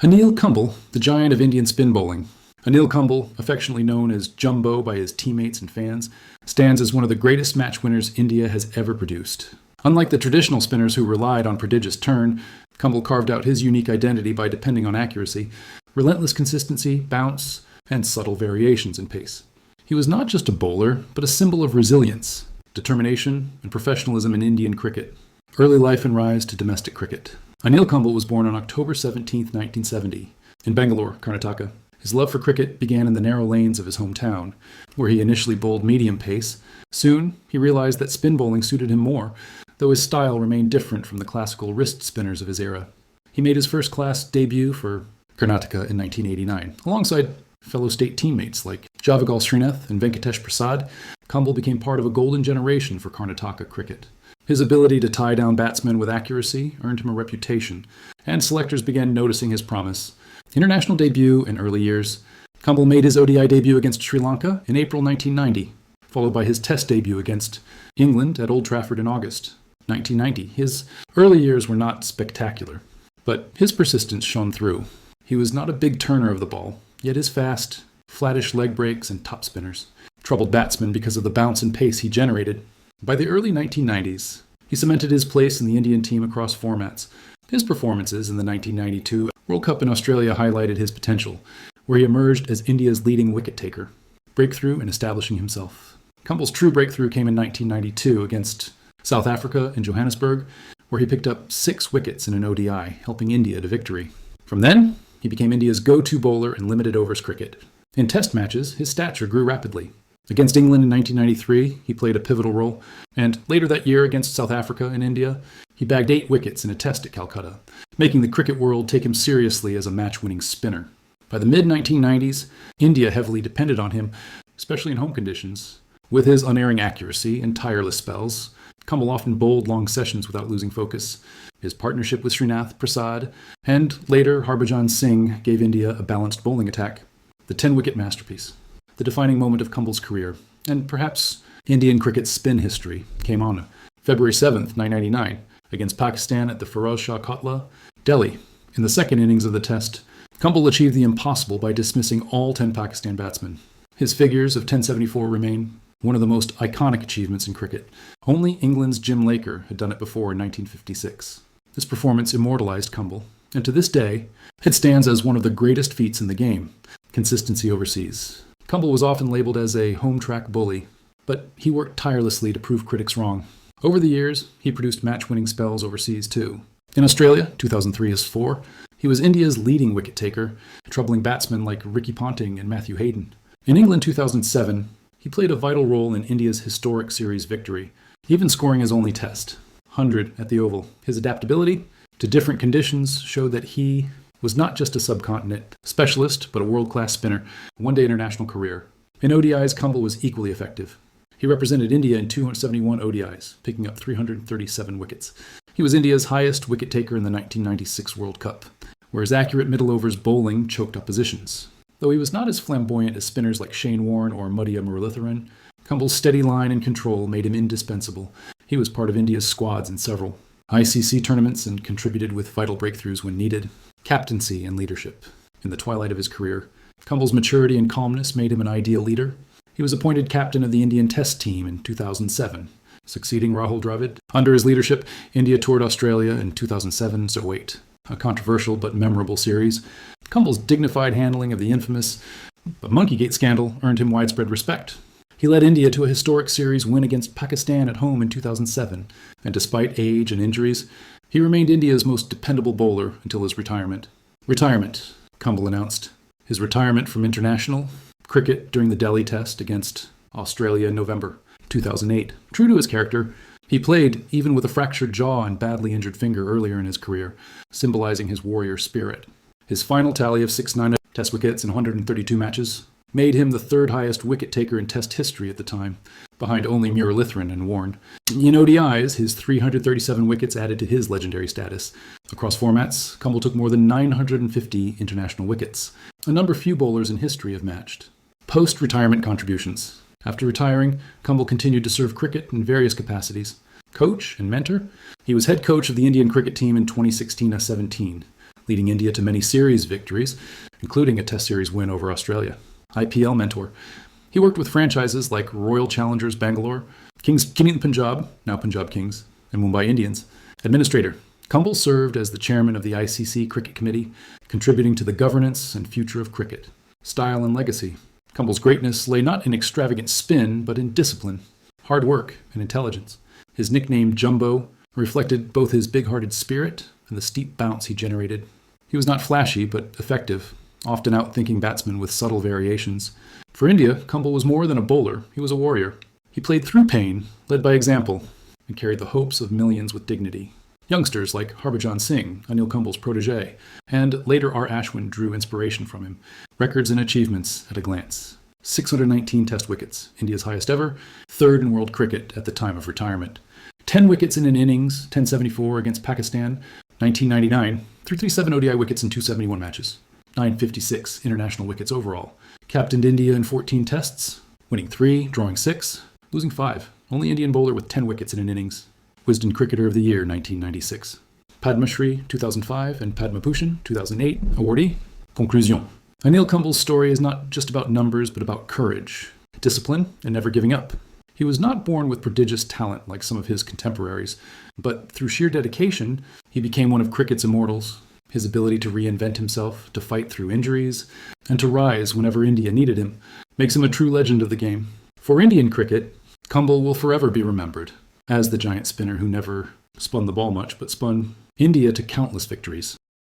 Anil Kumble, the giant of Indian spin bowling. Anil Kumble, affectionately known as Jumbo by his teammates and fans, stands as one of the greatest match winners India has ever produced. Unlike the traditional spinners who relied on prodigious turn, Kumble carved out his unique identity by depending on accuracy, relentless consistency, bounce, and subtle variations in pace. He was not just a bowler, but a symbol of resilience, determination, and professionalism in Indian cricket. Early life and rise to domestic cricket. Anil Kumble was born on October 17, 1970, in Bangalore, Karnataka. His love for cricket began in the narrow lanes of his hometown, where he initially bowled medium pace. Soon, he realized that spin bowling suited him more, though his style remained different from the classical wrist spinners of his era. He made his first-class debut for Karnataka in 1989. Alongside fellow state teammates like Javagal Srinath and Venkatesh Prasad, Kumble became part of a golden generation for Karnataka cricket. His ability to tie down batsmen with accuracy earned him a reputation, and selectors began noticing his promise. International debut in early years. Kumble made his ODI debut against Sri Lanka in April 1990, followed by his Test debut against England at Old Trafford in August 1990. His early years were not spectacular, but his persistence shone through. He was not a big turner of the ball, yet his fast, flattish leg breaks and top spinners troubled batsmen because of the bounce and pace he generated. By the early 1990s, he cemented his place in the Indian team across formats. His performances in the 1992 World Cup in Australia highlighted his potential, where he emerged as India's leading wicket-taker, breakthrough in establishing himself. Kumble's true breakthrough came in 1992 against South Africa in Johannesburg, where he picked up 6 wickets in an ODI, helping India to victory. From then, he became India's go-to bowler in limited overs cricket. In Test matches, his stature grew rapidly. Against England in 1993, he played a pivotal role, and later that year against South Africa and India, he bagged 8 wickets in a test at Calcutta, making the cricket world take him seriously as a match-winning spinner. By the mid-1990s, India heavily depended on him, especially in home conditions. With his unerring accuracy and tireless spells, Kumble often bowled long sessions without losing focus. His partnership with Srinath Prasad, and later Harbhajan Singh, gave India a balanced bowling attack. The 10-wicket masterpiece. The defining moment of Kumble's career, and perhaps Indian cricket's spin history, came on February 7th, 1999, against Pakistan at the Firoz Shah Kotla, Delhi. In the second innings of the Test, Kumble achieved the impossible by dismissing all 10 Pakistan batsmen. His figures of 1074 remain one of the most iconic achievements in cricket. Only England's Jim Laker had done it before in 1956. This performance immortalized Kumble, and to this day, it stands as one of the greatest feats in the game. Consistency overseas. Kumble was often labeled as a home-track bully, but he worked tirelessly to prove critics wrong. Over the years, he produced match-winning spells overseas too. In Australia, 2003-4, he was India's leading wicket-taker, troubling batsmen like Ricky Ponting and Matthew Hayden. In England 2007, he played a vital role in India's historic series victory, even scoring his only Test, 100 at the Oval. His adaptability to different conditions showed that he was not just a subcontinent specialist, but a world-class spinner, one-day international career. In ODIs, Kumble was equally effective. He represented India in 271 ODIs, picking up 337 wickets. He was India's highest wicket-taker in the 1996 World Cup, where his accurate middle-overs bowling choked oppositions. Though he was not as flamboyant as spinners like Shane Warne or Muddiya Muralitharan, Kumble's steady line and control made him indispensable. He was part of India's squads in several ICC tournaments and contributed with vital breakthroughs when needed. Captaincy and leadership. In the twilight of his career, Kumble's maturity and calmness made him an ideal leader. He was appointed captain of the Indian Test team in 2007, succeeding Rahul Dravid. Under his leadership, India toured Australia in 2007-08, a controversial but memorable series. Kumble's dignified handling of the infamous Monkeygate scandal earned him widespread respect. He led India to a historic series win against Pakistan at home in 2007, and despite age and injuries, he remained India's most dependable bowler until his retirement. Retirement, Kumble announced. His retirement from international cricket during the Delhi Test against Australia in November 2008. True to his character, he played even with a fractured jaw and badly injured finger earlier in his career, symbolizing his warrior spirit. His final tally of 6-9 Test wickets in 132 matches made him the third highest wicket-taker in Test history at the time, behind only Muralitharan and Warne. In ODIs, his 337 wickets added to his legendary status. Across formats, Kumble took more than 950 international wickets, a number few bowlers in history have matched. Post-retirement contributions. After retiring, Kumble continued to serve cricket in various capacities. Coach and mentor, he was head coach of the Indian cricket team in 2016-17, leading India to many series victories, including a Test series win over Australia. IPL mentor. He worked with franchises like Royal Challengers Bangalore, Kings Punjab, now Punjab Kings, and Mumbai Indians. Administrator. Kumble served as the chairman of the ICC Cricket Committee, contributing to the governance and future of cricket. Style and legacy. Kumble's greatness lay not in extravagant spin, but in discipline, hard work, and intelligence. His nickname Jumbo reflected both his big-hearted spirit and the steep bounce he generated. He was not flashy, but effective, often outthinking batsmen with subtle variations. For India, Kumble was more than a bowler, he was a warrior. He played through pain, led by example, and carried the hopes of millions with dignity. Youngsters like Harbhajan Singh, Anil Kumble's protege, and later R. Ashwin drew inspiration from him. Records and achievements at a glance. 619 Test wickets, India's highest ever, third in world cricket at the time of retirement. 10 wickets in an innings, 1074 against Pakistan, 1999, 337 ODI wickets in 271 matches, 956 international wickets overall. Captained India in 14 tests, winning 3, drawing 6, losing 5. Only Indian bowler with 10 wickets in an innings. Wisden Cricketer of the Year, 1996. Padma Shri, 2005, and Padma Bhushan, 2008, awardee. Conclusion. Anil Kumble's story is not just about numbers, but about courage, discipline, and never giving up. He was not born with prodigious talent like some of his contemporaries, but through sheer dedication, he became one of cricket's immortals. His ability to reinvent himself, to fight through injuries, and to rise whenever India needed him, makes him a true legend of the game. For Indian cricket, Kumble will forever be remembered as the giant spinner who never spun the ball much, but spun India to countless victories.